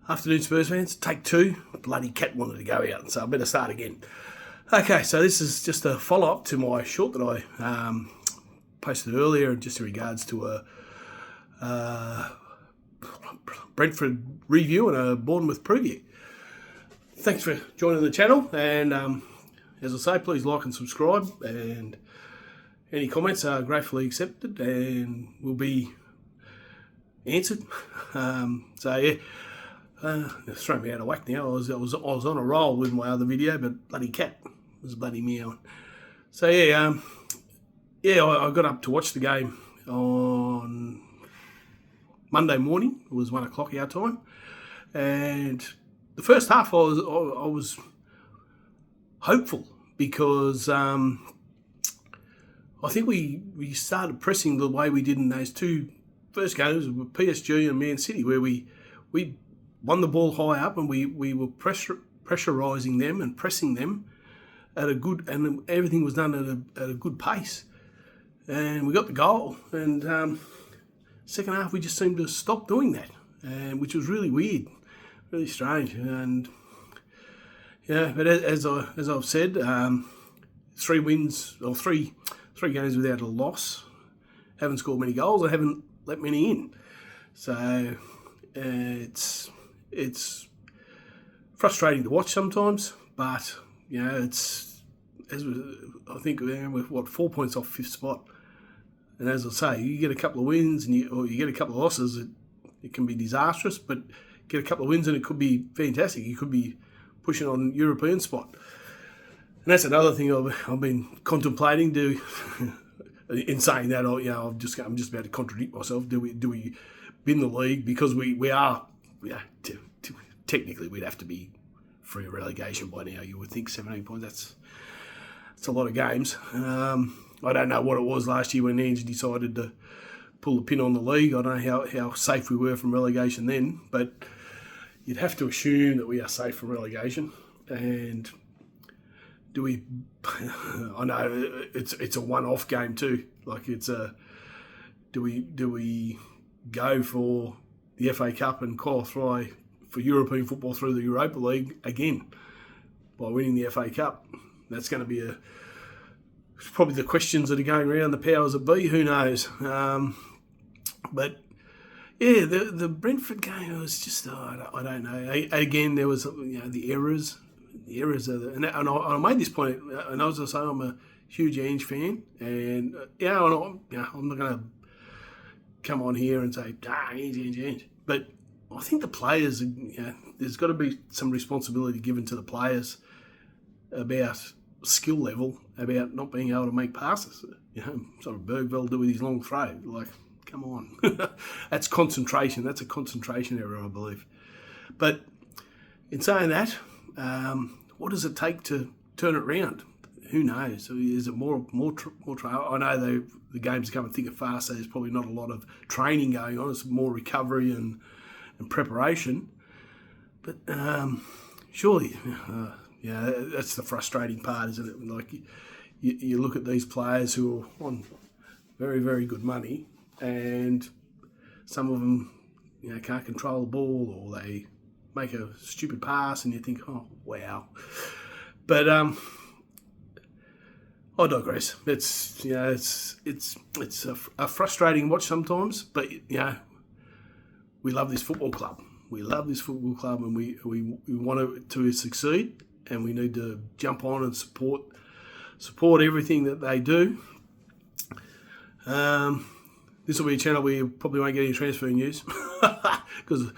Afternoon, Spurs fans. Take two. Bloody cat wanted to go out, so I better start again. Okay, so this is just a follow-up to my short that I posted earlier, just in regards to a Brentford review and a Bournemouth preview. Thanks for joining the channel, and as I say, please like and subscribe, and any comments are gratefully accepted and will be answered. It's thrown me out of whack now. I was on a roll with my other video, but bloody cat was bloody meowing. So I got up to watch the game on Monday morning. It was 1 o'clock our time, and the first half I was hopeful because I think we started pressing the way we did in those two first games with PSG and Man City, where we won the ball high up and we were pressurising them and pressing them at a good, and everything was done at a good pace. And we got the goal, and second half we just seemed to stop doing that, and which was really weird, really strange. And but as I've said, 3 wins or three games without a loss. Haven't scored many goals. I haven't let many in. So it's frustrating to watch sometimes, but I think we're 4 points off 5th spot, and as I say, you get a couple of wins or you get a couple of losses, it can be disastrous. But get a couple of wins and it could be fantastic. You could be pushing on European spot, and that's another thing I've been contemplating. In saying that, I'm just about to contradict myself. Do we win the league, because we are? Technically, we'd have to be free of relegation by now. You would think 17 points. That's a lot of games. I don't know what it was last year when Ange decided to pull the pin on the league. I don't know how safe we were from relegation then, but you'd have to assume that we are safe from relegation. And do we? I know it's a one-off game too. Like do we go for the FA Cup and qualify for European football through the Europa League again by winning the FA Cup? That's going to be probably the questions that are going around the powers that be. Who knows? But yeah, the Brentford game was just I don't know. Again, there was the errors. The errors are and I made this point, and I was going to say I'm a huge Ange fan, and I'm not going to come on here and say Ange. But I think the players, there's got to be some responsibility given to the players about skill level, about not being able to make passes. Sort of Bergveld do with his long throw. Like, come on. That's concentration. That's a concentration error, I believe. But in saying that, what does it take to turn it around? Who knows? Is it more trial? I know the game's coming thick and fast, so there's probably not a lot of training going on. It's more recovery and preparation. But surely, that's the frustrating part, isn't it? Like you look at these players who are on very, very good money, and some of them can't control the ball, or they make a stupid pass, and you think, oh wow. But I digress. It's a frustrating watch sometimes, but we love this football club. We love this football club, and we want it to succeed, and we need to jump on and support everything that they do. This will be a channel where you probably won't get any transfer news because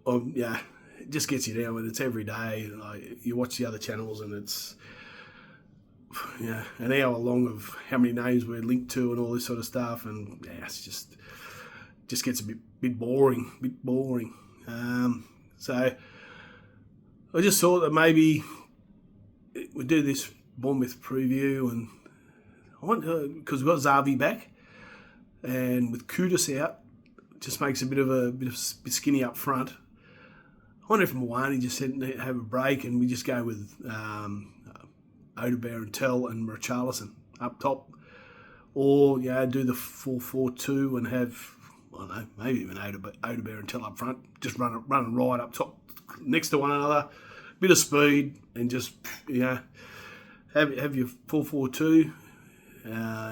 it just gets you down when it's every day. You watch the other channels and it's an hour long of how many names we're linked to and all this sort of stuff, and it's just gets a bit boring. So I just thought that maybe we do this Bournemouth preview, and I want to, because we've got Xavi back, and with Kudus out, it just makes a bit skinny up front. I wonder if Mwani just said have a break and we just go with Odegaard and Tell and Richarlison up top, or do the 4-4-2 and have I don't know, maybe even Odebear and Tell up front, just running right up top next to one another, bit of speed, and just, have your 4-4-2,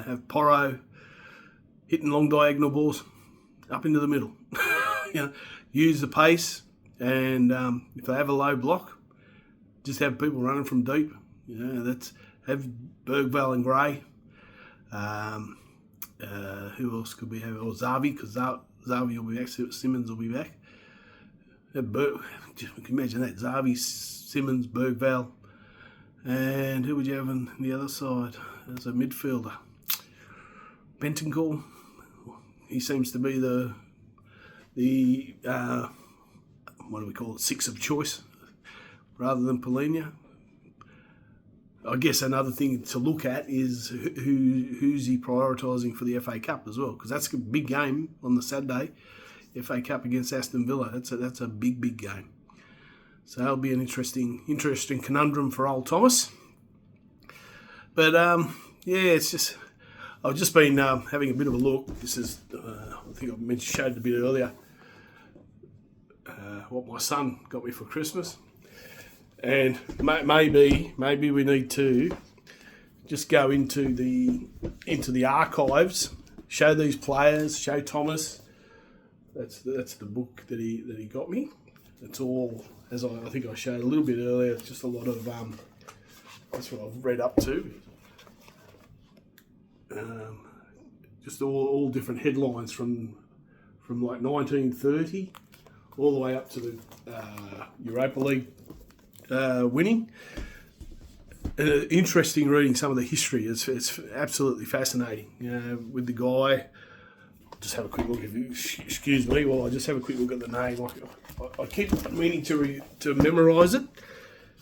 have Porro hitting long diagonal balls up into the middle. Use the pace, and if they have a low block, just have people running from deep. Have Bergvall and Gray. Who else could we have? Or Zavi, because Zavi will be back. Simmons will be back. Just imagine that. Zavi, Simmons, Bergvall. And who would you have on the other side as a midfielder? Bentancur. He seems to be the what do we call it? Six of choice rather than Polina. I guess another thing to look at is who's he prioritising for the FA Cup as well, because that's a big game on the Saturday, FA Cup against Aston Villa. That's a big game. So that'll be an interesting conundrum for old Thomas. But it's just I've just been having a bit of a look. This is I think I showed it a bit earlier. What my son got me for Christmas. And maybe we need to just go into the archives, show these players, show Thomas. That's the book that he got me. It's all, as I think I showed a little bit earlier. It's just a lot of that's what I've read up to. Just all different headlines from like 1930 all the way up to the Europa League. Winning. Interesting reading some of the history. It's absolutely fascinating. With the guy. Just have a quick look. If you excuse me, while I just have a quick look at the name. I keep meaning to memorise it,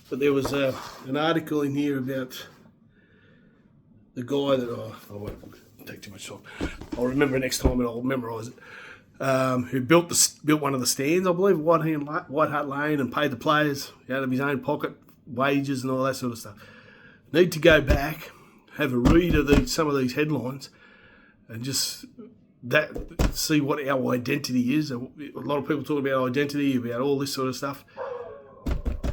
but there was an article in here about the guy that I won't take too much time. I'll remember next time and I'll memorise it. Who built one of the stands, I believe, White Hart Lane, and paid the players out of his own pocket, wages and all that sort of stuff. Need to go back, have a read of some of these headlines, and just see what our identity is. A lot of people talk about identity, about all this sort of stuff.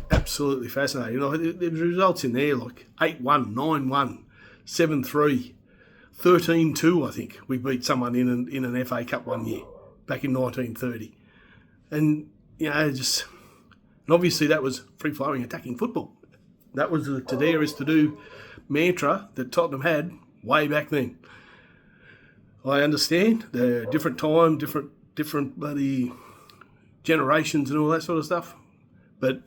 Absolutely fascinating. There's results in there like 8-1, 9-1, 7-3, 13-2. I think we beat someone in an FA Cup one year. Back in 1930. And, and obviously that was free-flowing attacking football. That was the to dare is to do mantra that Tottenham had way back then. I understand the different time, different bloody generations and all that sort of stuff. But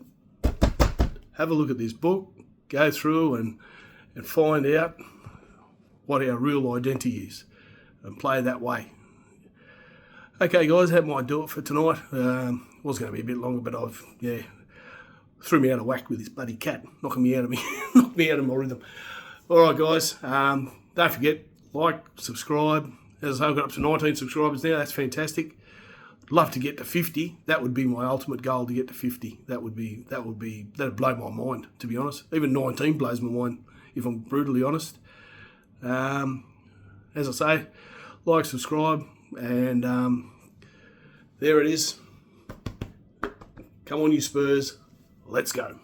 have a look at this book, go through and find out what our real identity is and play that way. Okay, guys, that might do it for tonight. Was going to be a bit longer, but threw me out of whack with this bloody cat, knocking me out of my rhythm. All right, guys, don't forget, like, subscribe. As I say, I've got up to 19 subscribers now. That's fantastic. Love to get to 50. That would be my ultimate goal, to get to 50. That'd blow my mind, to be honest. Even 19 blows my mind, if I'm brutally honest. As I say, like, subscribe. And there it is. Come on, you Spurs. Let's go.